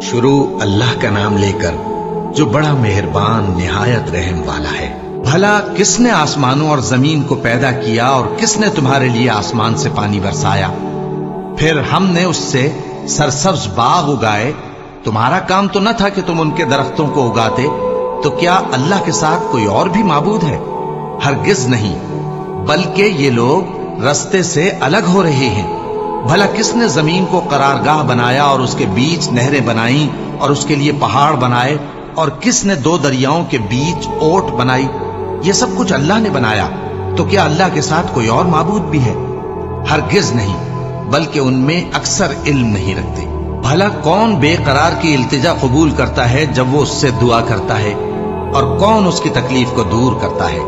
شروع اللہ کا نام لے کر جو بڑا مہربان نہایت رحم والا ہے۔ بھلا کس نے آسمانوں اور زمین کو پیدا کیا اور کس نے تمہارے لیے آسمان سے پانی برسایا؟ پھر ہم نے اس سے سرسبز باغ اگائے۔ تمہارا کام تو نہ تھا کہ تم ان کے درختوں کو اگاتے؟ تو کیا اللہ کے ساتھ کوئی اور بھی معبود ہے؟ ہرگز نہیں، بلکہ یہ لوگ رستے سے الگ ہو رہے ہیں۔ بھلا کس نے زمین کو قرارگاہ بنایا اور اس کے بیچ نہریں بنائیں اور اس کے لیے پہاڑ بنائے، اور کس نے دو دریاؤں کے بیچ اوٹ بنائی؟ یہ سب کچھ اللہ نے بنایا۔ تو کیا اللہ کے ساتھ کوئی اور معبود بھی ہے؟ ہرگز نہیں، بلکہ ان میں اکثر علم نہیں رکھتے۔ بھلا کون بے قرار کی التجا قبول کرتا ہے جب وہ اس سے دعا کرتا ہے؟ اور کون اس کی تکلیف کو دور کرتا ہے؟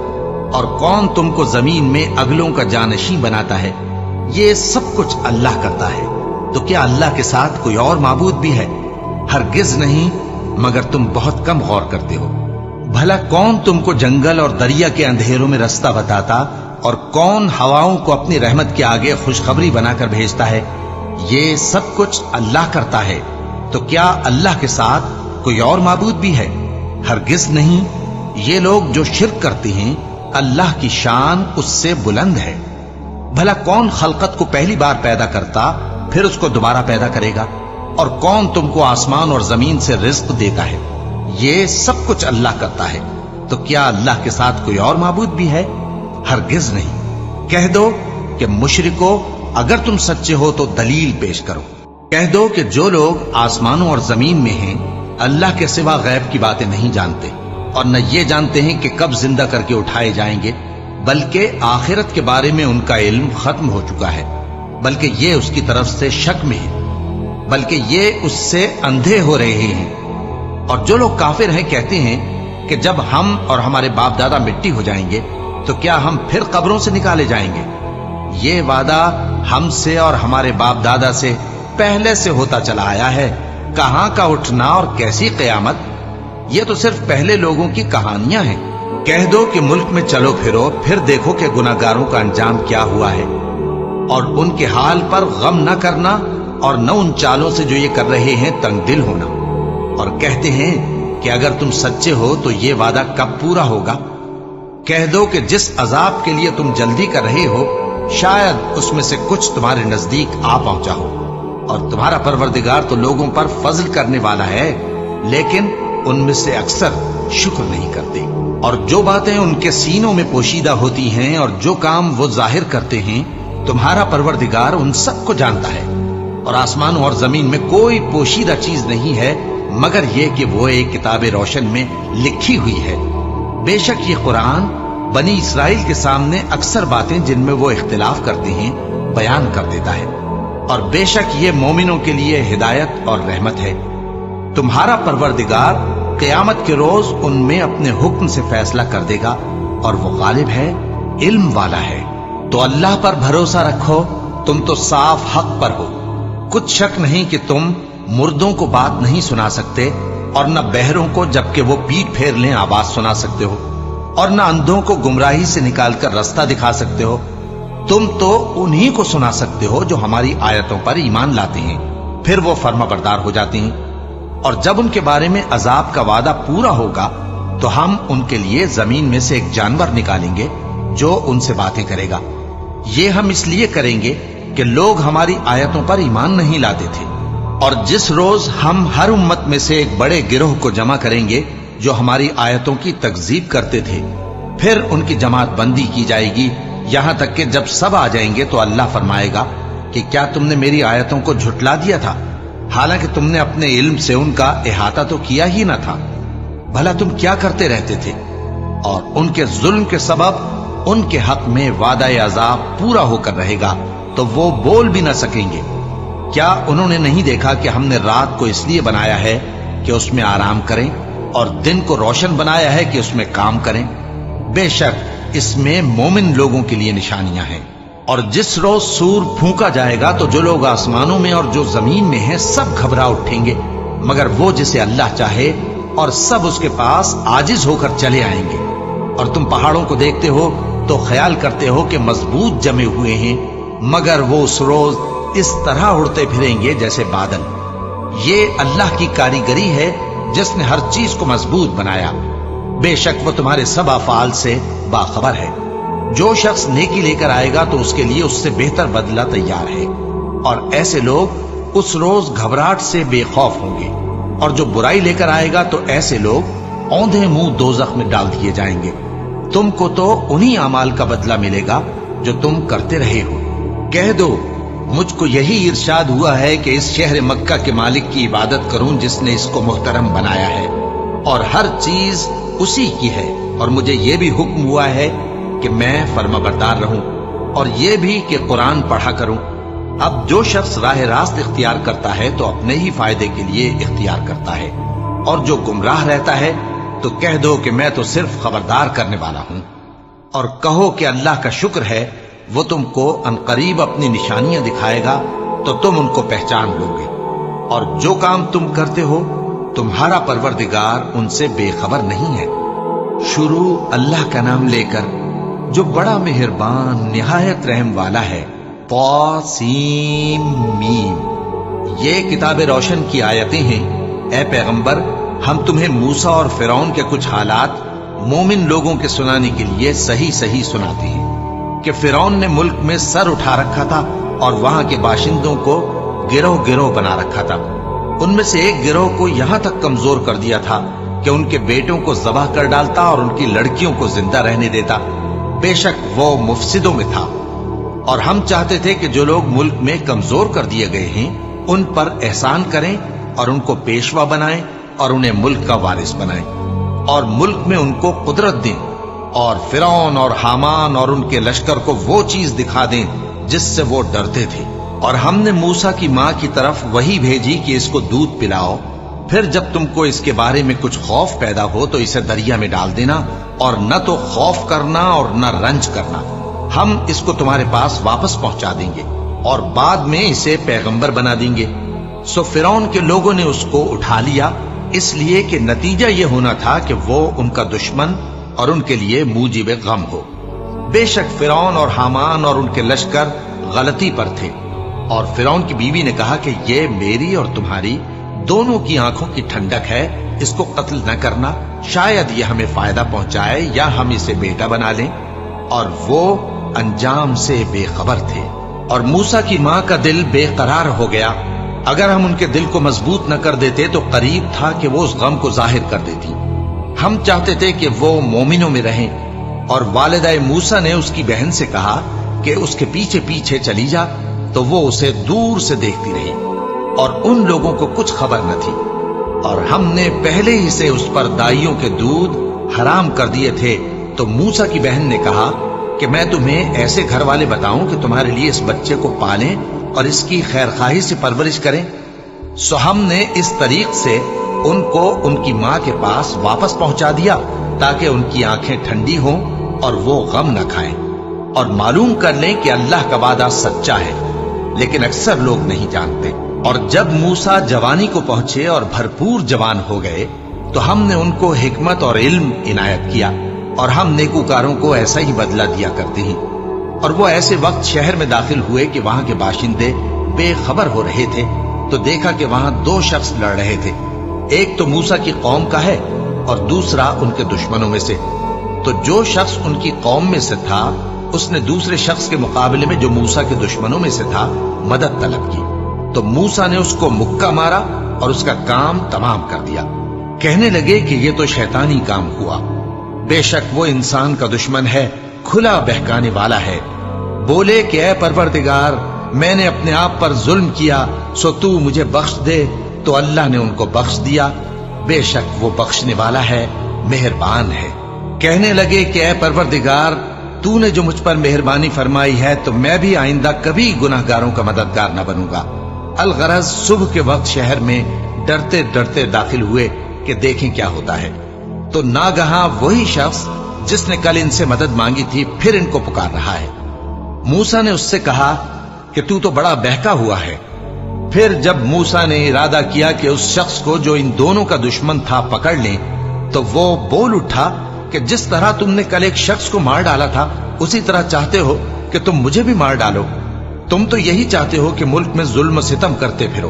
اور کون تم کو زمین میں اگلوں کا جانشین بناتا ہے؟ یہ سب کچھ اللہ کرتا ہے۔ تو کیا اللہ کے ساتھ کوئی اور معبود بھی ہے؟ ہرگز نہیں، مگر تم بہت کم غور کرتے ہو۔ بھلا کون تم کو جنگل اور دریا کے اندھیروں میں رستہ بتاتا، اور کون ہواؤں کو اپنی رحمت کے آگے خوشخبری بنا کر بھیجتا ہے؟ یہ سب کچھ اللہ کرتا ہے۔ تو کیا اللہ کے ساتھ کوئی اور معبود بھی ہے؟ ہرگز نہیں۔ یہ لوگ جو شرک کرتے ہیں، اللہ کی شان اس سے بلند ہے۔ بھلا کون خلقت کو پہلی بار پیدا کرتا پھر اس کو دوبارہ پیدا کرے گا؟ اور کون تم کو آسمان اور زمین سے رزق دیتا ہے؟ یہ سب کچھ اللہ کرتا ہے۔ تو کیا اللہ کے ساتھ کوئی اور معبود بھی ہے؟ ہرگز نہیں۔ کہہ دو کہ مشرکو، اگر تم سچے ہو تو دلیل پیش کرو۔ کہہ دو کہ جو لوگ آسمانوں اور زمین میں ہیں اللہ کے سوا غیب کی باتیں نہیں جانتے، اور نہ یہ جانتے ہیں کہ کب زندہ کر کے اٹھائے جائیں گے، بلکہ آخرت کے بارے میں ان کا علم ختم ہو چکا ہے، بلکہ یہ اس کی طرف سے شک میں ہے، بلکہ یہ اس سے اندھے ہو رہے ہیں۔ اور جو لوگ کافر ہیں کہتے ہیں کہ جب ہم اور ہمارے باپ دادا مٹی ہو جائیں گے تو کیا ہم پھر قبروں سے نکالے جائیں گے؟ یہ وعدہ ہم سے اور ہمارے باپ دادا سے پہلے سے ہوتا چلا آیا ہے۔ کہاں کا اٹھنا اور کیسی قیامت؟ یہ تو صرف پہلے لوگوں کی کہانیاں ہیں۔ کہہ دو کہ ملک میں چلو پھرو، پھر دیکھو کہ گناہگاروں کا انجام کیا ہوا ہے، اور ان کے حال پر غم نہ کرنا، اور نہ ان چالوں سے جو یہ کر رہے ہیں تنگ دل ہونا۔ اور کہتے ہیں کہ اگر تم سچے ہو تو یہ وعدہ کب پورا ہوگا؟ کہہ دو کہ جس عذاب کے لیے تم جلدی کر رہے ہو شاید اس میں سے کچھ تمہارے نزدیک آ پہنچا ہو، اور تمہارا پروردگار تو لوگوں پر فضل کرنے والا ہے، لیکن ان میں سے اکثر شکر نہیں کرتے۔ اور جو باتیں ان کے سینوں میں پوشیدہ ہوتی ہیں اور جو کام وہ ظاہر کرتے ہیں، تمہارا پروردگار ان سب کو جانتا ہے۔ اور آسمانوں اور زمین میں کوئی پوشیدہ چیز نہیں ہے مگر یہ کہ وہ ایک کتاب روشن میں لکھی ہوئی ہے۔ بے شک یہ قرآن بنی اسرائیل کے سامنے اکثر باتیں جن میں وہ اختلاف کرتے ہیں بیان کر دیتا ہے، اور بے شک یہ مومنوں کے لیے ہدایت اور رحمت ہے۔ تمہارا پروردگار قیامت کے روز ان میں اپنے حکم سے فیصلہ کر دے گا، اور وہ غالب ہے، علم والا ہے۔ تو اللہ پر بھروسہ رکھو، تم تو صاف حق پر ہو۔ کچھ شک نہیں کہ تم مردوں کو بات نہیں سنا سکتے، اور نہ بہروں کو جبکہ وہ پیٹ پھیر لیں آواز سنا سکتے ہو، اور نہ اندھوں کو گمراہی سے نکال کر رستہ دکھا سکتے ہو۔ تم تو انہی کو سنا سکتے ہو جو ہماری آیتوں پر ایمان لاتے ہیں، پھر وہ فرما بردار ہو جاتے ہیں۔ اور جب ان کے بارے میں عذاب کا وعدہ پورا ہوگا تو ہم ان کے لیے زمین میں سے ایک جانور نکالیں گے جو ان سے باتیں کرے گا۔ یہ ہم اس لیے کریں گے کہ لوگ ہماری آیتوں پر ایمان نہیں لاتے تھے۔ اور جس روز ہم ہر امت میں سے ایک بڑے گروہ کو جمع کریں گے جو ہماری آیتوں کی تکذیب کرتے تھے، پھر ان کی جماعت بندی کی جائے گی، یہاں تک کہ جب سب آ جائیں گے تو اللہ فرمائے گا کہ کیا تم نے میری آیتوں کو جھٹلا دیا تھا، حالانکہ تم نے اپنے علم سے ان کا احاطہ تو کیا ہی نہ تھا؟ بھلا تم کیا کرتے رہتے تھے؟ اور ان کے ظلم کے سبب ان کے حق میں وعدہ عذاب پورا ہو کر رہے گا تو وہ بول بھی نہ سکیں گے۔ کیا انہوں نے نہیں دیکھا کہ ہم نے رات کو اس لیے بنایا ہے کہ اس میں آرام کریں، اور دن کو روشن بنایا ہے کہ اس میں کام کریں؟ بے شک اس میں مومن لوگوں کے لیے نشانیاں ہیں۔ اور جس روز سور پھونکا جائے گا تو جو لوگ آسمانوں میں اور جو زمین میں ہیں سب گھبرا اٹھیں گے، مگر وہ جسے اللہ چاہے، اور سب اس کے پاس عاجز ہو کر چلے آئیں گے۔ اور تم پہاڑوں کو دیکھتے ہو تو خیال کرتے ہو کہ مضبوط جمے ہوئے ہیں، مگر وہ اس روز اس طرح اڑتے پھریں گے جیسے بادل۔ یہ اللہ کی کاریگری ہے جس نے ہر چیز کو مضبوط بنایا، بے شک وہ تمہارے سب افعال سے باخبر ہے۔ جو شخص نیکی لے کر آئے گا تو اس کے لیے اس سے بہتر بدلہ تیار ہے، اور ایسے لوگ اس روز گھبراہٹ سے بے خوف ہوں گے، اور جو برائی لے کر آئے گا تو ایسے لوگ اوندھے منہ دوزخ میں ڈال دیے جائیں گے۔ تم کو تو انہی اعمال کا بدلہ ملے گا جو تم کرتے رہے ہو۔ کہہ دو مجھ کو یہی ارشاد ہوا ہے کہ اس شہر مکہ کے مالک کی عبادت کروں جس نے اس کو محترم بنایا ہے، اور ہر چیز اسی کی ہے، اور مجھے یہ بھی حکم ہوا ہے کہ میں فرمانبردار رہوں، اور یہ بھی کہ قرآن پڑھا کروں۔ اب جو شخص راہ راست اختیار کرتا ہے تو اپنے ہی فائدے کے لیے اختیار کرتا ہے، اور جو گمراہ رہتا ہے تو کہہ دو کہ میں تو صرف خبردار کرنے والا ہوں۔ اور کہو کہ اللہ کا شکر ہے وہ تم کو عنقریب اپنی نشانیاں دکھائے گا تو تم ان کو پہچان لو گے، اور جو کام تم کرتے ہو تمہارا پروردگار ان سے بے خبر نہیں ہے۔ شروع اللہ کا نام لے کر جو بڑا مہربان نہایت رحم والا ہے۔ طاسیم۔ یہ کتاب روشن کی آیتیں ہیں۔ اے پیغمبر، ہم تمہیں موسیٰ اور فرعون کے کچھ حالات مومن لوگوں کے سنانے کے لیے صحیح صحیح سناتے ہیں کہ فرعون نے ملک میں سر اٹھا رکھا تھا اور وہاں کے باشندوں کو گروہ گروہ بنا رکھا تھا۔ ان میں سے ایک گروہ کو یہاں تک کمزور کر دیا تھا کہ ان کے بیٹوں کو ذبح کر ڈالتا اور ان کی لڑکیوں کو زندہ رہنے دیتا۔ بے شک وہ مفسدوں میں تھا، اور ہم چاہتے تھے کہ جو لوگ ملک میں کمزور کر دیے گئے ہیں ان پر احسان کریں اور ان کو پیشوا بنائیں اور انہیں ملک کا وارث بنائیں، اور ملک میں ان کو قدرت دیں، اور فرعون اور حامان اور ان کے لشکر کو وہ چیز دکھا دیں جس سے وہ ڈرتے تھے۔ اور ہم نے موسیٰ کی ماں کی طرف وحی بھیجی کہ اس کو دودھ پلاؤ، پھر جب تم کو اس کے بارے میں کچھ خوف پیدا ہو تو اسے دریا میں ڈال دینا، اور نہ تو خوف کرنا اور نہ رنج کرنا، ہم اس کو تمہارے پاس واپس پہنچا دیں گے اور بعد میں اسے پیغمبر بنا دیں گے۔ سو فرعون کے لوگوں نے اس کو اٹھا لیا، اس لیے کہ نتیجہ یہ ہونا تھا کہ وہ ان کا دشمن اور ان کے لیے موجب غم ہو۔ بے شک فرعون اور حامان اور ان کے لشکر غلطی پر تھے، اور فرعون کی بیوی نے کہا کہ یہ میری اور تمہاری دونوں کی آنکھوں کی ٹھنڈک ہے، اس کو قتل نہ کرنا، شاید یہ ہمیں فائدہ پہنچائے یا ہم اسے بیٹا بنا لیں۔ اور وہ انجام سے بے خبر تھے، اور موسیٰ کی ماں کا دل بے قرار ہو گیا۔ اگر ہم ان کے دل کو مضبوط نہ کر دیتے تو قریب تھا کہ وہ اس غم کو ظاہر کر دیتی۔ ہم چاہتے تھے کہ وہ مومنوں میں رہیں، اور والدہ موسیٰ نے اس کی بہن سے کہا کہ اس کے پیچھے پیچھے چلی جا، تو وہ اسے دور سے دیکھتی رہی، اور ان لوگوں کو کچھ خبر نہ تھی۔ اور ہم نے پہلے ہی سے اس پر دائیوں کے دودھ حرام کر دیے تھے۔ تو موسیٰ کی بہن نے کہا کہ میں تمہیں ایسے گھر والے بتاؤں کہ تمہارے لیے اس بچے کو پالیں اور اس کی خیر خواہی سے پرورش کریں۔ سو ہم نے اس طریق سے ان کو ان کی ماں کے پاس واپس پہنچا دیا تاکہ ان کی آنکھیں ٹھنڈی ہوں اور وہ غم نہ کھائیں، اور معلوم کر لیں کہ اللہ کا وعدہ سچا ہے، لیکن اکثر لوگ نہیں جانتے۔ اور جب موسیٰ جوانی کو پہنچے اور بھرپور جوان ہو گئے تو ہم نے ان کو حکمت اور علم عنایت کیا، اور ہم نیکوکاروں کو ایسا ہی بدلہ دیا کرتے ہیں۔ اور وہ ایسے وقت شہر میں داخل ہوئے کہ وہاں کے باشندے بے خبر ہو رہے تھے، تو دیکھا کہ وہاں دو شخص لڑ رہے تھے، ایک تو موسیٰ کی قوم کا ہے اور دوسرا ان کے دشمنوں میں سے۔ تو جو شخص ان کی قوم میں سے تھا اس نے دوسرے شخص کے مقابلے میں جو موسیٰ کے دشمنوں میں سے تھا مدد طلب کی، تو موسیٰ نے اس کو مکہ مارا اور اس کا کام تمام کر دیا۔ کہنے لگے کہ یہ تو شیطانی کام ہوا، بے شک وہ انسان کا دشمن ہے، کھلا بہکانے والا ہے۔ بولے کہ اے پروردگار، میں نے اپنے آپ پر ظلم کیا، سو تو مجھے بخش دے، تو اللہ نے ان کو بخش دیا، بے شک وہ بخشنے والا ہے، مہربان ہے۔ کہنے لگے کہ اے پروردگار، تو نے جو مجھ پر مہربانی فرمائی ہے تو میں بھی آئندہ کبھی گناہگاروں کا مددگار نہ بنوں گا۔ الغرض صبح کے وقت شہر میں ڈرتے ڈرتے داخل ہوئے کہ دیکھیں کیا ہوتا ہے، تو ناگہاں وہی شخص جس نے کل ان سے مدد مانگی تھی پھر ان کو پکار رہا ہے۔ موسیٰ نے اس سے کہا کہ تو بڑا بہکا ہوا ہے۔ پھر جب موسیٰ نے ارادہ کیا کہ اس شخص کو جو ان دونوں کا دشمن تھا پکڑ لیں، تو وہ بول اٹھا کہ جس طرح تم نے کل ایک شخص کو مار ڈالا تھا اسی طرح چاہتے ہو کہ تم مجھے بھی مار ڈالو۔ تم تو یہی چاہتے ہو کہ ملک میں ظلم و ستم کرتے پھرو،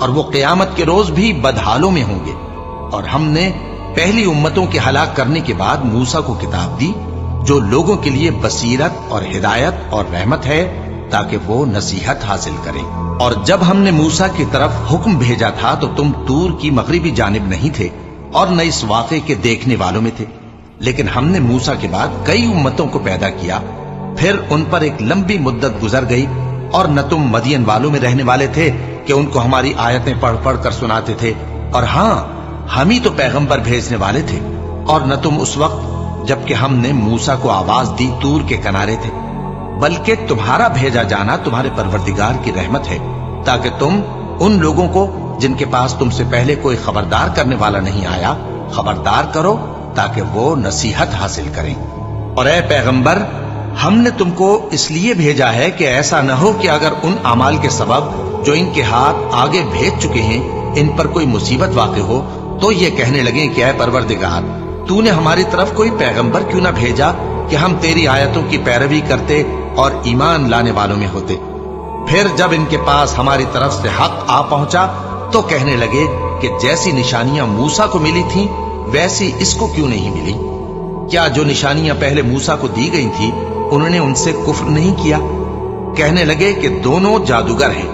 اور وہ قیامت کے روز بھی بدحالوں میں ہوں گے۔ اور ہم نے پہلی امتوں کے ہلاک کرنے کے بعد موسیٰ کو کتاب دی جو لوگوں کے لیے بصیرت اور ہدایت اور رحمت ہے تاکہ وہ نصیحت حاصل کریں۔ اور جب ہم نے موسیٰ کی طرف حکم بھیجا تھا تو تم طور کی مغربی جانب نہیں تھے اور نہ اس واقعے کے دیکھنے والوں میں تھے، لیکن ہم نے موسیٰ کے بعد کئی امتوں کو پیدا کیا، پھر ان پر ایک لمبی مدت گزر گئی، اور نہ تم مدین والوں میں رہنے والے تھے کہ ان کو ہماری آیتیں پڑھ پڑھ کر سناتے تھے، اور ہاں ہم ہی تو پیغمبر بھیجنے والے تھے، اور نہ تم اس وقت جبکہ ہم نے موسیٰ کو آواز دی طور کے کنارے تھے، بلکہ تمہارا بھیجا جانا تمہارے پروردگار کی رحمت ہے تاکہ تم ان لوگوں کو جن کے پاس تم سے پہلے کوئی خبردار کرنے والا نہیں آیا خبردار کرو تاکہ وہ نصیحت حاصل کریں۔ اور اے پیغمبر، ہم نے تم کو اس لیے بھیجا ہے کہ ایسا نہ ہو کہ اگر ان اعمال کے سبب جو ان کے ہاتھ آگے بھیج چکے ہیں ان پر کوئی مصیبت واقع ہو تو یہ کہنے لگیں کہ اے پروردگار، تو نے ہماری طرف کوئی پیغمبر کیوں نہ بھیجا کہ ہم تیری آیتوں کی پیروی کرتے اور ایمان لانے والوں میں ہوتے۔ پھر جب ان کے پاس ہماری طرف سے حق آ پہنچا تو کہنے لگے کہ جیسی نشانیاں موسیٰ کو ملی تھیں ویسی اس کو کیوں نہیں ملی؟ کیا جو نشانیاں پہلے موسیٰ کو دی گئی تھی انہوں نے ان سے کفر نہیں کیا؟ کہنے لگے کہ دونوں جادوگر ہیں،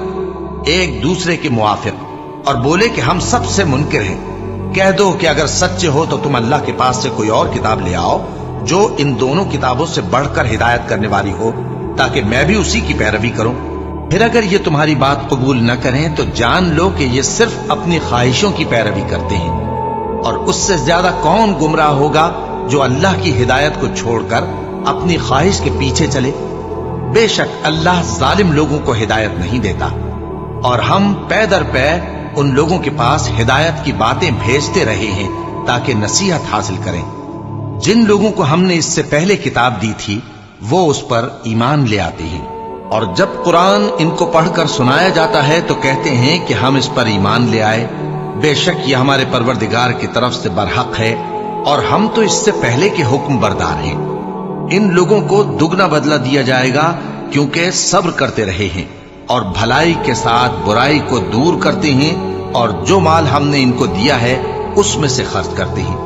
ایک دوسرے کے موافق، اور بولے کہ ہم سب سے منکر ہیں۔ کہہ دو کہ اگر سچے ہو تو تم اللہ کے پاس سے کوئی اور کتاب لے آؤ جو ان دونوں کتابوں سے بڑھ کر ہدایت کرنے والی ہو تاکہ میں بھی اسی کی پیروی کروں۔ پھر اگر یہ تمہاری بات قبول نہ کریں تو جان لو کہ یہ صرف اپنی خواہشوں کی پیروی کرتے ہیں، اور اس سے زیادہ کون گمراہ ہوگا جو اللہ کی ہدایت کو چھوڑ کر اپنی خواہش کے پیچھے چلے۔ بے شک اللہ ظالم لوگوں کو ہدایت نہیں دیتا، اور ہم پے در پے ان لوگوں کے پاس ہدایت کی باتیں بھیجتے رہے ہیں تاکہ نصیحت حاصل کریں۔ جن لوگوں کو ہم نے اس سے پہلے کتاب دی تھی وہ اس پر ایمان لے آتے ہیں، اور جب قرآن ان کو پڑھ کر سنایا جاتا ہے تو کہتے ہیں کہ ہم اس پر ایمان لے آئے، بے شک یہ ہمارے پروردگار کی طرف سے برحق ہے اور ہم تو اس سے پہلے کے حکم بردار ہیں۔ ان لوگوں کو دگنا بدلہ دیا جائے گا کیونکہ صبر کرتے رہے ہیں اور بھلائی کے ساتھ برائی کو دور کرتے ہیں، اور جو مال ہم نے ان کو دیا ہے اس میں سے خرچ کرتے ہیں،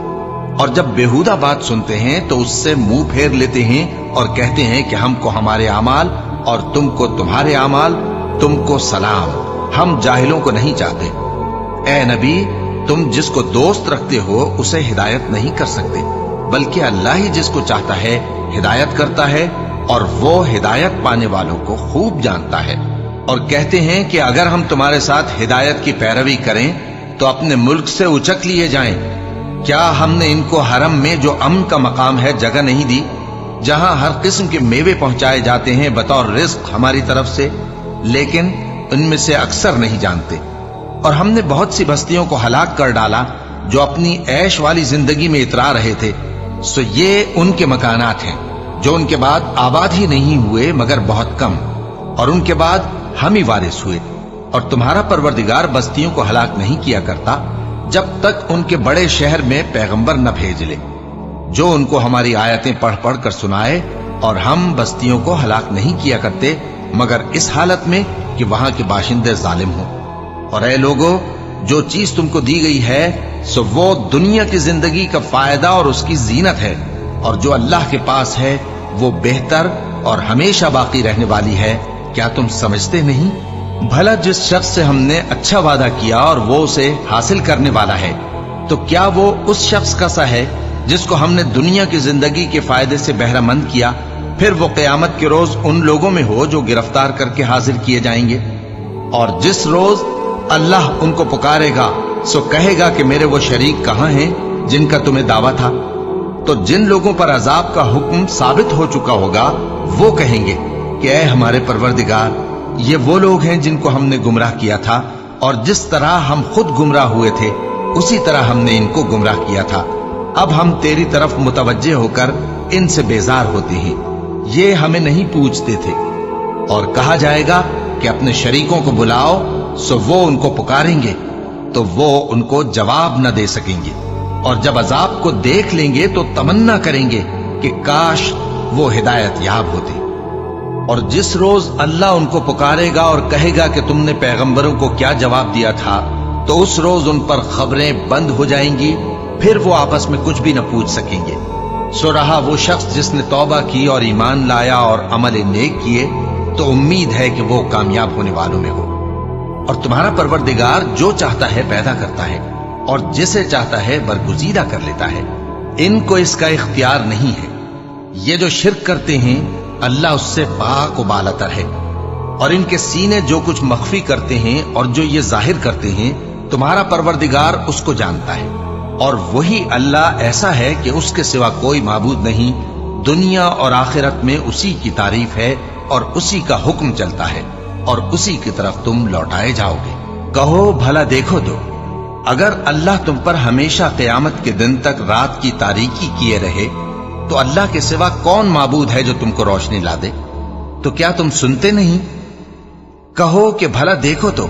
اور جب بیہودہ بات سنتے ہیں تو اس سے منہ پھیر لیتے ہیں اور کہتے ہیں کہ ہم کو ہمارے اعمال اور تم کو تمہارے اعمال، تم کو سلام، ہم جاہلوں کو نہیں چاہتے۔ اے نبی، تم جس کو دوست رکھتے ہو اسے ہدایت نہیں کر سکتے، بلکہ اللہ ہی جس کو چاہتا ہے ہدایت کرتا ہے، اور وہ ہدایت پانے والوں کو خوب جانتا ہے۔ اور کہتے ہیں کہ اگر ہم تمہارے ساتھ ہدایت کی پیروی کریں تو اپنے ملک سے اچک لیے جائیں۔ کیا ہم نے ان کو حرم میں جو امن کا مقام ہے جگہ نہیں دی، جہاں ہر قسم کے میوے پہنچائے جاتے ہیں بطور رزق ہماری طرف سے؟ لیکن ان میں سے اکثر نہیں جانتے۔ اور ہم نے بہت سی بستیوں کو ہلاک کر ڈالا جو اپنی عیش والی زندگی میں اترا رہے تھے، سو یہ ان کے مکانات ہیں جو ان کے بعد آباد ہی نہیں ہوئے مگر بہت کم، اور ان کے بعد ہم ہی وارث ہوئے۔ اور تمہارا پروردگار بستیوں کو ہلاک نہیں کیا کرتا جب تک ان کے بڑے شہر میں پیغمبر نہ بھیج لے جو ان کو ہماری آیتیں پڑھ پڑھ کر سنائے، اور ہم بستیوں کو ہلاک نہیں کیا کرتے مگر اس حالت میں کہ وہاں کے باشندے ظالم ہوں۔ اور اے لوگو، جو چیز تم کو دی گئی ہے سو وہ دنیا کی زندگی کا فائدہ اور اس کی زینت ہے، اور جو اللہ کے پاس ہے وہ بہتر اور ہمیشہ باقی رہنے والی ہے۔ کیا تم سمجھتے نہیں؟ بھلا جس شخص سے ہم نے اچھا وعدہ کیا اور وہ اسے حاصل کرنے والا ہے، تو کیا وہ اس شخص کا سا ہے جس کو ہم نے دنیا کی زندگی کے فائدے سے بہرہ مند کیا، پھر وہ قیامت کے روز ان لوگوں میں ہو جو گرفتار کر کے حاضر کیے جائیں گے؟ اور جس روز اللہ ان کو پکارے گا سو کہے گا کہ میرے وہ شریک کہاں ہیں جن کا تمہیں دعویٰ تھا؟ تو جن لوگوں پر عذاب کا حکم ثابت ہو چکا ہوگا وہ کہیں گے کہ اے ہمارے پروردگار، یہ وہ لوگ ہیں جن کو ہم نے گمراہ کیا تھا، اور جس طرح ہم خود گمراہ ہوئے تھے اسی طرح ہم نے ان کو گمراہ کیا تھا۔ اب ہم تیری طرف متوجہ ہو کر ان سے بیزار ہوتے ہیں، یہ ہمیں نہیں پوچھتے تھے۔ اور کہا جائے گا کہ اپنے شریکوں کو بلاؤ، سو وہ ان کو پکاریں گے تو وہ ان کو جواب نہ دے سکیں گے، اور جب عذاب کو دیکھ لیں گے تو تمنا کریں گے کہ کاش وہ ہدایت یاب ہوتے۔ اور جس روز اللہ ان کو پکارے گا اور کہے گا کہ تم نے پیغمبروں کو کیا جواب دیا تھا، تو اس روز ان پر خبریں بند ہو جائیں گی، پھر وہ آپس میں کچھ بھی نہ پوچھ سکیں گے۔ سو رہا وہ شخص جس نے توبہ کی اور ایمان لایا اور عمل نیک کیے، تو امید ہے کہ وہ کامیاب ہونے والوں میں ہو۔ اور تمہارا پروردگار جو چاہتا ہے پیدا کرتا ہے، اور جسے چاہتا ہے برگزیدہ کر لیتا ہے، ان کو اس کا اختیار نہیں ہے۔ یہ جو شرک کرتے ہیں اللہ اس سے پاک و بالاتر ہے، اور ان کے سینے جو کچھ مخفی کرتے ہیں اور جو یہ ظاہر کرتے ہیں تمہارا پروردگار اس کو جانتا ہے۔ اور وہی اللہ ایسا ہے کہ اس کے سوا کوئی معبود نہیں، دنیا اور آخرت میں اسی کی تعریف ہے اور اسی کا حکم چلتا ہے، اور اسی کی طرف تم لوٹائے جاؤ گے۔ کہو بھلا دیکھو تو، اگر اللہ تم پر ہمیشہ قیامت کے دن تک رات کی تاریکی کیے رہے تو اللہ کے سوا کون معبود ہے جو تم کو روشنی لا دے؟ تو کیا تم سنتے نہیں؟ کہو کہ بھلا دیکھو تو،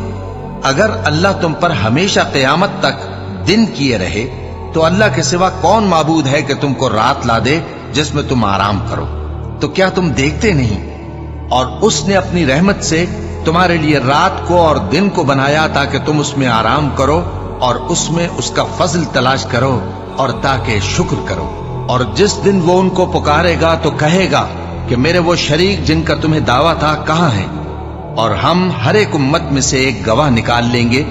اگر اللہ تم پر ہمیشہ قیامت تک دن کیے رہے تو اللہ کے سوا کون معبود ہے کہ تم کو رات لا دے جس میں تم آرام کرو؟ تو کیا تم دیکھتے نہیں؟ اور اس نے اپنی رحمت سے تمہارے لیے رات کو اور دن کو بنایا تاکہ تم اس میں آرام کرو اور اس میں اس کا فضل تلاش کرو اور تاکہ شکر کرو۔ اور جس دن وہ ان کو پکارے گا تو کہے گا کہ میرے وہ شریک جن کا تمہیں دعویٰ تھا کہاں ہیں؟ اور ہم ہر ایک امت میں سے ایک گواہ نکال لیں گے،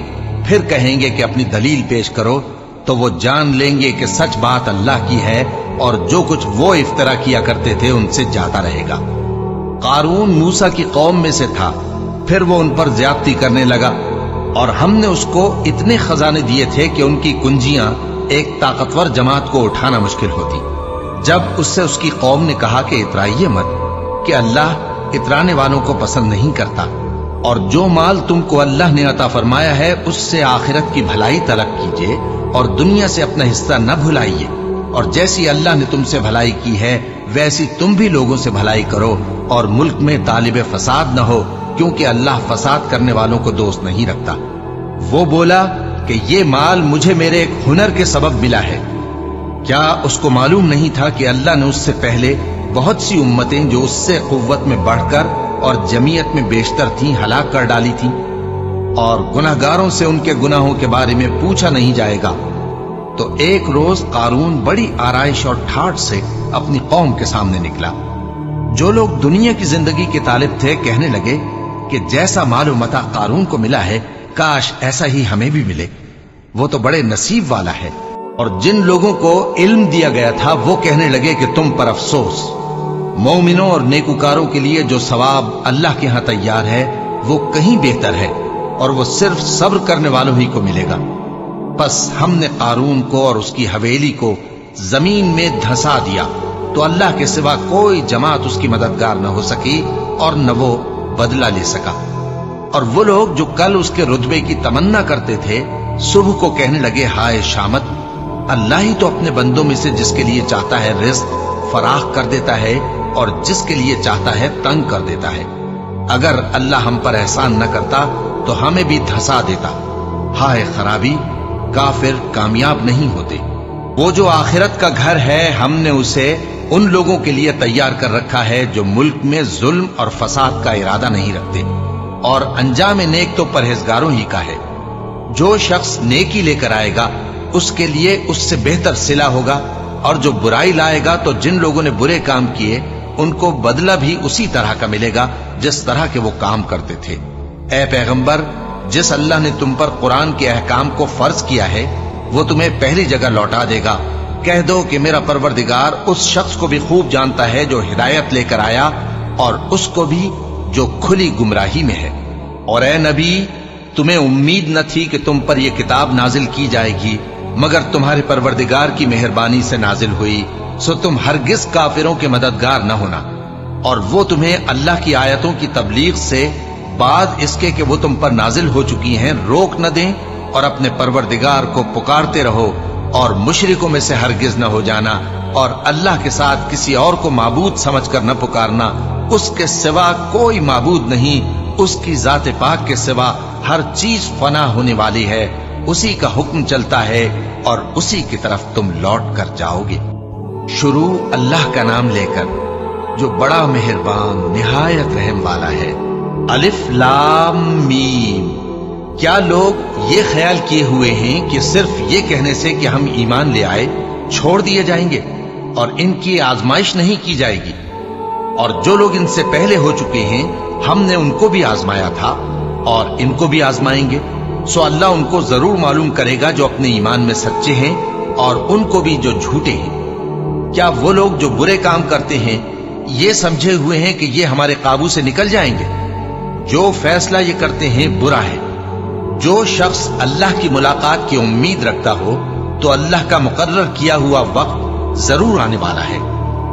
پھر کہیں گے کہ اپنی دلیل پیش کرو، تو وہ جان لیں گے کہ سچ بات اللہ کی ہے اور جو کچھ وہ افترا کیا کرتے تھے ان سے جاتا رہے گا۔ قارون موسیٰ کی قوم میں سے تھا، پھر وہ ان پر زیادتی کرنے لگا، اور ہم نے اس کو اتنے خزانے دیے تھے کہ ان کی کنجیاں ایک طاقتور جماعت کو اٹھانا مشکل ہوتی۔ جب اس سے اس کی قوم نے کہا کہ اترائیے مت، کہ اللہ اترانے والوں کو پسند نہیں کرتا، اور جو مال تم کو اللہ نے عطا فرمایا ہے اس سے آخرت کی بھلائی طلب کیجیے اور دنیا سے اپنا حصہ نہ بھلائیے، اور جیسی اللہ نے تم سے بھلائی کی ہے ویسی تم بھی لوگوں سے بھلائی کرو، اور ملک میں طالب فساد نہ ہو، کیونکہ اللہ فساد کرنے والوں کو دوست نہیں رکھتا۔ وہ بولا کہ یہ مال مجھے میرے ایک ہنر کے سبب ملا ہے۔ کیا اس کو معلوم نہیں تھا کہ اللہ نے اس سے پہلے بہت سی امتیں جو اس سے قوت میں بڑھ کر اور جمعیت میں بیشتر تھیں ہلاک کر ڈالی تھیں، اور گناہگاروں سے ان کے گناہوں کے بارے میں پوچھا نہیں جائے گا؟ تو ایک روز قارون بڑی آرائش اور ٹھاٹھ سے اپنی قوم کے سامنے نکلا۔ جو لوگ دنیا کی زندگی کے طالب تھے کہنے لگے کہ جیسا مال و متاع قارون کو ملا ہے کاش ایسا ہی ہمیں بھی ملے، وہ تو بڑے نصیب والا ہے۔ اور جن لوگوں کو علم دیا گیا تھا وہ کہنے لگے کہ تم پر افسوس، مومنوں اور نیکوکاروں کے لیے جو ثواب اللہ کے ہاں تیار ہے وہ کہیں بہتر ہے، اور وہ صرف صبر کرنے والوں ہی کو ملے گا۔ پس ہم نے قارون کو اور اس کی حویلی کو زمین میں دھسا دیا، تو اللہ کے سوا کوئی جماعت اس کی مددگار نہ ہو سکی اور نہ وہ بدلہ لے سکا۔ اور وہ لوگ جو کل اس کے رتبے کی تمنا کرتے تھے صبح کو کہنے لگے ہائے شامت، اللہ ہی تو اپنے بندوں میں سے جس کے لیے چاہتا ہے رزق فراخ کر دیتا ہے اور جس کے لیے چاہتا ہے تنگ کر دیتا ہے۔ اگر اللہ ہم پر احسان نہ کرتا تو ہمیں بھی دھسا دیتا۔ ہائے خرابی، کافر کامیاب نہیں ہوتے۔ وہ جو آخرت کا گھر ہے ہم نے اسے ان لوگوں کے لیے تیار کر رکھا ہے جو ملک میں ظلم اور فساد کا ارادہ نہیں رکھتے، اور انجام نیک تو پرہیزگاروں ہی کا ہے۔ جو شخص نیکی لے کر آئے گا اس کے لیے اس سے بہتر صلہ ہوگا، اور جو برائی لائے گا تو جن لوگوں نے برے کام کیے ان کو بدلہ بھی اسی طرح کا ملے گا جس طرح کے وہ کام کرتے تھے۔ اے پیغمبر، جس اللہ نے تم پر قرآن کے احکام کو فرض کیا ہے وہ تمہیں پہلی جگہ لوٹا دے گا۔ کہہ دو کہ میرا پروردگار اس شخص کو بھی خوب جانتا ہے جو ہدایت لے کر آیا، اور اس کو بھی جو کھلی گمراہی میں ہے۔ اور اے نبی، تمہیں امید نہ تھی کہ تم پر یہ کتاب نازل کی جائے گی، مگر تمہارے پروردگار کی مہربانی سے نازل ہوئی، سو تم ہرگز کافروں کے مددگار نہ ہونا۔ اور وہ تمہیں اللہ کی آیتوں کی تبلیغ سے بعد اس کے کہ وہ تم پر نازل ہو چکی ہیں روک نہ دیں، اور اپنے پروردگار کو پکارتے رہو، اور مشرکوں میں سے ہرگز نہ ہو جانا، اور اللہ کے ساتھ کسی اور کو معبود سمجھ کر نہ پکارنا۔ اس کے سوا کوئی معبود نہیں، اس کی ذات پاک کے سوا ہر چیز فنا ہونے والی ہے، اسی کا حکم چلتا ہے اور اسی کی طرف تم لوٹ کر جاؤ گے۔ شروع اللہ کا نام لے کر جو بڑا مہربان نہایت رحم والا ہے۔ الف لام میم۔ کیا لوگ یہ خیال کیے ہوئے ہیں کہ صرف یہ کہنے سے کہ ہم ایمان لے آئے چھوڑ دیے جائیں گے اور ان کی آزمائش نہیں کی جائے گی؟ اور جو لوگ ان سے پہلے ہو چکے ہیں ہم نے ان کو بھی آزمایا تھا اور ان کو بھی آزمائیں گے، سو اللہ ان کو ضرور معلوم کرے گا جو اپنے ایمان میں سچے ہیں اور ان کو بھی جو جھوٹے ہیں۔ کیا وہ لوگ جو برے کام کرتے ہیں یہ سمجھے ہوئے ہیں کہ یہ ہمارے قابو سے نکل جائیں گے؟ جو فیصلہ یہ کرتے ہیں برا ہے۔ جو شخص اللہ کی ملاقات کی امید رکھتا ہو تو اللہ کا مقرر کیا ہوا وقت ضرور آنے والا ہے،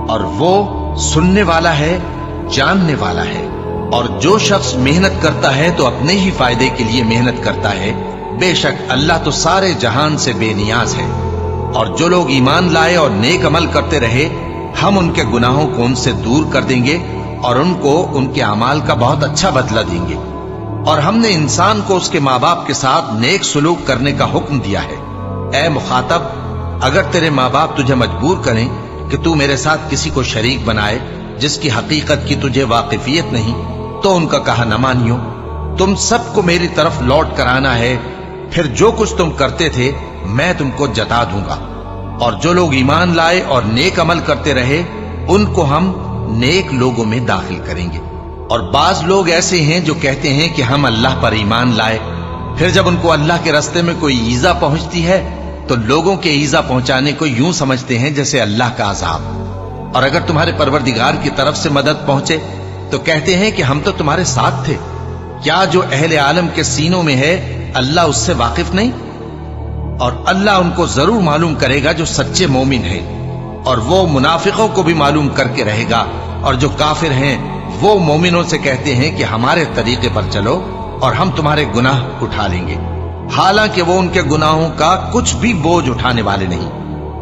اور وہ سننے والا ہے، جاننے والا ہے۔ اور جو شخص محنت کرتا ہے تو اپنے ہی فائدے کے لیے محنت کرتا ہے، بے شک اللہ تو سارے جہان سے بے نیاز ہے۔ اور جو لوگ ایمان لائے اور نیک عمل کرتے رہے ہم ان کے گناہوں کو ان سے دور کر دیں گے اور ان کو ان کے اعمال کا بہت اچھا بدلہ دیں گے۔ اور ہم نے انسان کو اس کے ماں باپ کے ساتھ نیک سلوک کرنے کا حکم دیا ہے۔ اے مخاطب، اگر تیرے ماں باپ تجھے مجبور کریں کہ تو میرے ساتھ کسی کو شریک بنائے جس کی حقیقت کی تجھے واقفیت نہیں تو ان کا کہا نہ مانیو۔ تم سب کو میری طرف لوٹ کر آنا ہے، پھر جو کچھ تم کرتے تھے میں تم کو جتا دوں گا۔ اور جو لوگ ایمان لائے اور نیک عمل کرتے رہے ان کو ہم نیک لوگوں میں داخل کریں گے۔ اور بعض لوگ ایسے ہیں جو کہتے ہیں کہ ہم اللہ پر ایمان لائے، پھر جب ان کو اللہ کے راستے میں کوئی ایذا پہنچتی ہے تو لوگوں کے ایذا پہنچانے کو یوں سمجھتے ہیں جیسے اللہ کا عذاب۔ اور اگر تمہارے پروردگار کی طرف سے مدد پہنچے تو کہتے ہیں کہ ہم تو تمہارے ساتھ تھے۔ کیا جو اہل عالم کے سینوں میں ہے اللہ اس سے واقف نہیں؟ اور اللہ ان کو ضرور معلوم کرے گا جو سچے مومن ہیں، اور وہ منافقوں کو بھی معلوم کر کے رہے گا۔ اور جو کافر ہیں وہ مومنوں سے کہتے ہیں کہ ہمارے طریقے پر چلو اور ہم تمہارے گناہ اٹھا لیں گے، حالانکہ وہ ان کے گناہوں کا کچھ بھی بوجھ اٹھانے والے نہیں۔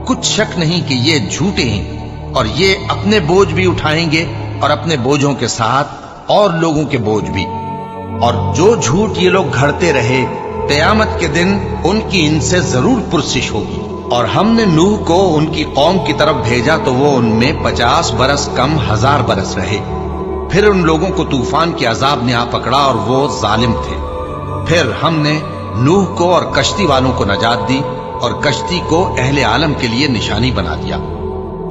کچھ شک نہیں کہ یہ جھوٹے ہیں، اور یہ اپنے بوجھ بھی اٹھائیں گے اور اپنے بوجھوں کے ساتھ اور لوگوں کے بوجھ بھی۔ اور جو جھوٹ یہ لوگ گھڑتے رہے قیامت کے دن ان کی ان سے ضرور پرسش ہوگی۔ اور ہم نے نوح کو ان کی قوم کی طرف بھیجا تو وہ ان میں 50 برس کم 1000 برس رہے۔ پھر ان لوگوں کو طوفان کے عذاب نے آ پکڑا اور وہ ظالم تھے۔ پھر ہم نے نوح کو اور کشتی والوں کو نجات دی اور کشتی کو اہل عالم کے لیے نشانی بنا دیا۔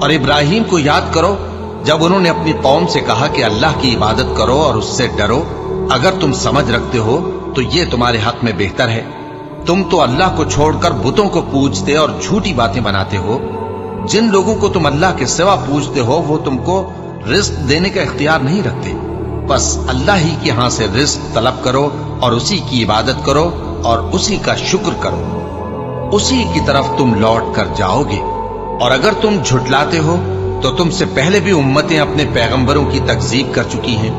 اور ابراہیم کو یاد کرو جب انہوں نے اپنی قوم سے کہا کہ اللہ کی عبادت کرو اور اس سے ڈرو، اگر تم سمجھ رکھتے ہو تو یہ تمہارے حق میں بہتر ہے۔ تم تو اللہ کو چھوڑ کر بتوں کو پوجتے اور جھوٹی باتیں بناتے ہو۔ جن لوگوں کو تم اللہ کے سوا پوجتے ہو وہ تم کو رزق دینے کا اختیار نہیں رکھتے، بس اللہ ہی کے ہاں سے رزق طلب کرو اور اسی کی عبادت کرو اور اسی کا شکر کرو، اسی کی طرف تم لوٹ کر جاؤ گے۔ اور اگر تم جھٹلاتے ہو تو تم سے پہلے بھی امتیں اپنے پیغمبروں کی تکذیب کر چکی ہیں،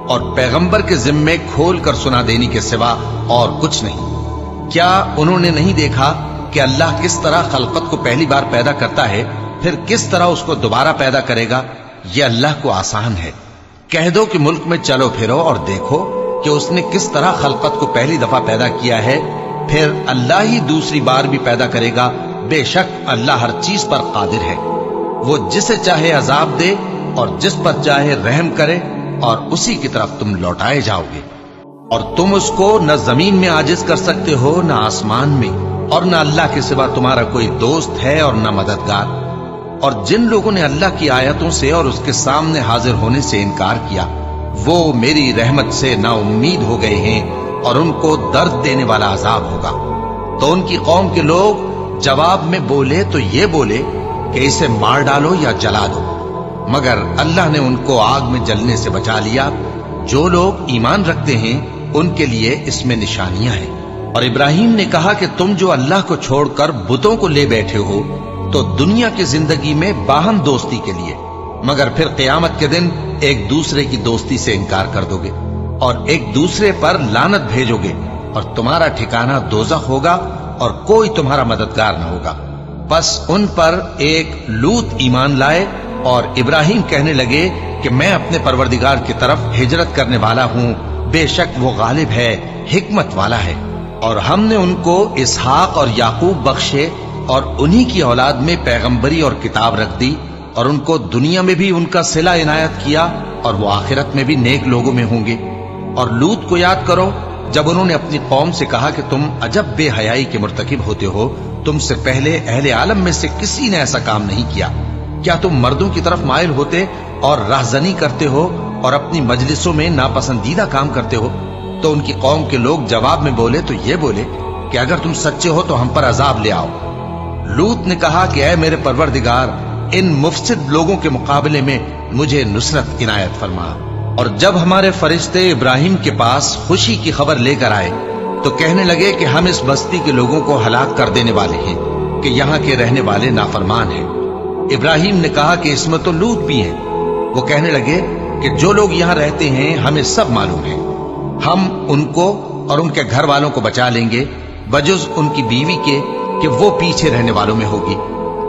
اور پیغمبر کے ذمے کھول کر سنا دینے کے سوا اور کچھ نہیں۔ کیا انہوں نے نہیں دیکھا کہ اللہ کس طرح خلقت کو پہلی بار پیدا کرتا ہے پھر کس طرح اس کو دوبارہ پیدا کرے گا؟ یہ اللہ کو آسان ہے۔ کہہ دو کہ ملک میں چلو پھرو اور دیکھو کہ اس نے کس طرح خلقت کو پہلی دفعہ پیدا کیا ہے، پھر اللہ ہی دوسری بار بھی پیدا کرے گا۔ بے شک اللہ ہر چیز پر قادر ہے۔ وہ جسے چاہے عذاب دے اور جس پر چاہے رحم کرے، اور اسی کی طرف تم لوٹائے جاؤ گے۔ اور تم اس کو نہ زمین میں عاجز کر سکتے ہو نہ آسمان میں، اور نہ اللہ کے سوا تمہارا کوئی دوست ہے اور نہ مددگار۔ اور جن لوگوں نے اللہ کی آیتوں سے اور اس کے سامنے حاضر ہونے سے انکار کیا وہ میری رحمت سے نا امید ہو گئے ہیں، اور ان کو درد دینے والا عذاب ہوگا۔ تو ان کی قوم کے لوگ جواب میں بولے تو یہ بولے کہ اسے مار ڈالو یا جلا دو، مگر اللہ نے ان کو آگ میں جلنے سے بچا لیا۔ جو لوگ ایمان رکھتے ہیں ان کے لیے اس میں نشانیاں ہیں۔ اور ابراہیم نے کہا کہ تم جو اللہ کو چھوڑ کر بتوں کو لے بیٹھے ہو تو دنیا کی زندگی میں باہم دوستی کے لیے، مگر پھر قیامت کے دن ایک دوسرے کی دوستی سے انکار کر دو گے اور ایک دوسرے پر لعنت بھیجو گے، اور تمہارا ٹھکانہ دوزخ ہوگا اور کوئی تمہارا مددگار نہ ہوگا۔ بس ان پر ایک لوط ایمان لائے اور ابراہیم کہنے لگے کہ میں اپنے پروردگار کی طرف ہجرت کرنے والا ہوں، بے شک وہ غالب ہے، حکمت والا ہے۔ اور ہم نے ان کو اسحاق اور یعقوب بخشے اور انہی کی اولاد میں پیغمبری اور کتاب رکھ دی، اور ان کو دنیا میں بھی ان کا صلہ عنایت کیا اور وہ آخرت میں بھی نیک لوگوں میں ہوں گے۔ اور لوط کو یاد کرو جب انہوں نے اپنی قوم سے کہا کہ تم عجب بے حیائی کے مرتکب ہوتے ہو، تم سے پہلے اہل عالم میں سے کسی نے ایسا کام نہیں کیا۔ کیا تم مردوں کی طرف مائل ہوتے اور راہزنی کرتے ہو اور اپنی مجلسوں میں ناپسندیدہ کام کرتے ہو؟ تو ان کی قوم کے لوگ جواب میں بولے تو یہ بولے کہ اگر تم سچے ہو تو ہم پر عذاب لے آؤ۔ لوط نے کہا کہ اے میرے پروردگار، ان مفسد لوگوں کے مقابلے میں مجھے نصرت عنایت فرما۔ اور جب ہمارے فرشتے ابراہیم کے پاس خوشی کی خبر لے کر آئے تو کہنے لگے کہ ہم اس بستی کے لوگوں کو ہلاک کر دینے والے ہیں کہ یہاں کے رہنے والے نافرمان ہیں۔ ابراہیم نے کہا کہ اس میں تو لوط بھی ہیں۔ وہ کہنے لگے کہ جو لوگ یہاں رہتے ہیں ہمیں سب معلوم ہے، ہم ان کو اور ان کے گھر والوں کو بچا لیں گے بجز ان کی بیوی کے کہ وہ پیچھے رہنے والوں میں ہوگی۔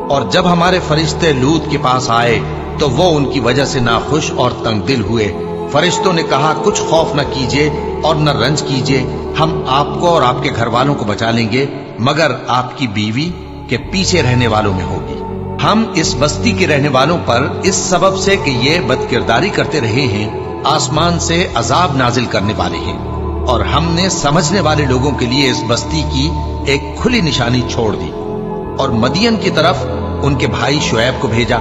اور جب ہمارے فرشتے لوط کے پاس آئے تو وہ ان کی وجہ سے ناخوش اور تنگ دل ہوئے۔ فرشتوں نے کہا کچھ خوف نہ کیجیے اور نہ رنج کیجیے، ہم آپ کو اور آپ کے گھر والوں کو بچا لیں گے مگر آپ کی بیوی کے پیچھے رہنے والوں میں ہوگی۔ ہم اس بستی کے رہنے والوں پر اس سبب سے کہ یہ بدکرداری کرتے رہے ہیں آسمان سے عذاب نازل کرنے والے ہیں، اور ہم نے سمجھنے والے لوگوں کے لیے اس بستی کی ایک کھلی نشانی چھوڑ دی۔ اور مدین کی طرف ان کے بھائی شعیب کو بھیجا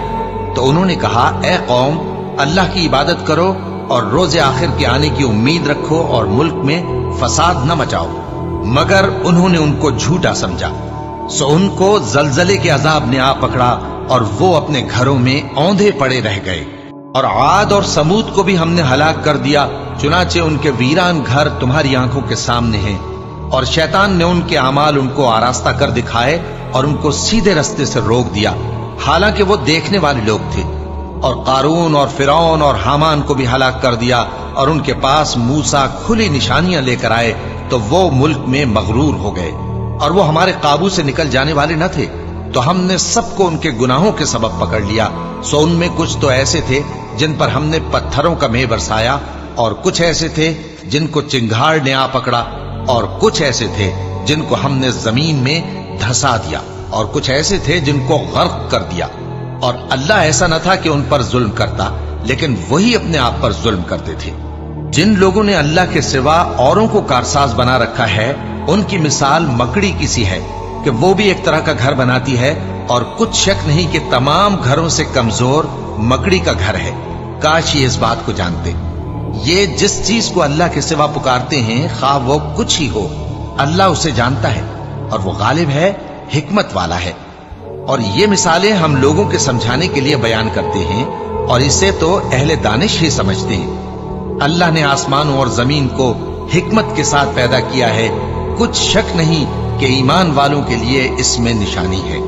تو انہوں نے کہا اے قوم، اللہ کی عبادت کرو اور روز آخر کے آنے کی امید رکھو اور ملک میں فساد نہ مچاؤ۔ مگر انہوں نے ان کو جھوٹا سمجھا، سو ان کو زلزلے کے عذاب نے آ پکڑا اور وہ اپنے گھروں میں اوندھے پڑے رہ گئے۔ اور عاد اور سمود کو بھی ہم نے ہلاک کر دیا، چنانچہ ان کے ویران گھر تمہاری آنکھوں کے سامنے ہیں۔ اور شیطان نے ان کے اعمال ان کو آراستہ کر دکھائے اور ان کو سیدھے رستے سے روک دیا، حالانکہ وہ دیکھنے والے لوگ تھے۔ اور قارون اور فرعون اور حامان کو بھی ہلاک کر دیا، اور ان کے پاس موسیٰ کھلی نشانیاں لے کر آئے تو وہ ملک میں مغرور ہو گئے، اور وہ ہمارے قابو سے نکل جانے والے نہ تھے، تو ہم نے سب کو ان کے گناہوں کے سبب پکڑ لیا۔ سو ان میں کچھ تو ایسے تھے جن پر ہم نے پتھروں کا مے برسایا، اور کچھ ایسے تھے جن کو چنگھاڑ نے آ پکڑا، اور کچھ ایسے تھے جن کو ہم نے زمین میں دھسا دیا، اور کچھ ایسے تھے جن کو غرق کر دیا۔ اور اللہ ایسا نہ تھا کہ ان پر ظلم کرتا، لیکن وہی اپنے آپ پر ظلم کرتے تھے۔ جن لوگوں نے اللہ کے سوا اوروں کو کارساز بنا رکھا ہے، ان کی مثال مکڑی کی سی ہے کہ وہ بھی ایک طرح کا گھر بناتی ہے، اور کچھ شک نہیں کہ تمام گھروں سے کمزور مکڑی کا گھر ہے۔ کاش یہ اس بات کو جانتے۔ یہ جس چیز کو اللہ کے سوا پکارتے ہیں، خواہ وہ کچھ ہی ہو، اللہ اسے جانتا ہے، اور وہ غالب ہے، حکمت والا ہے۔ اور یہ مثالیں ہم لوگوں کے سمجھانے کے لیے بیان کرتے ہیں، اور اسے تو اہل دانش ہی سمجھتے ہیں۔ اللہ نے آسمانوں اور زمین کو حکمت کے ساتھ پیدا کیا ہے، کچھ شک نہیں کہ ایمان والوں کے لیے اس میں نشانی ہے۔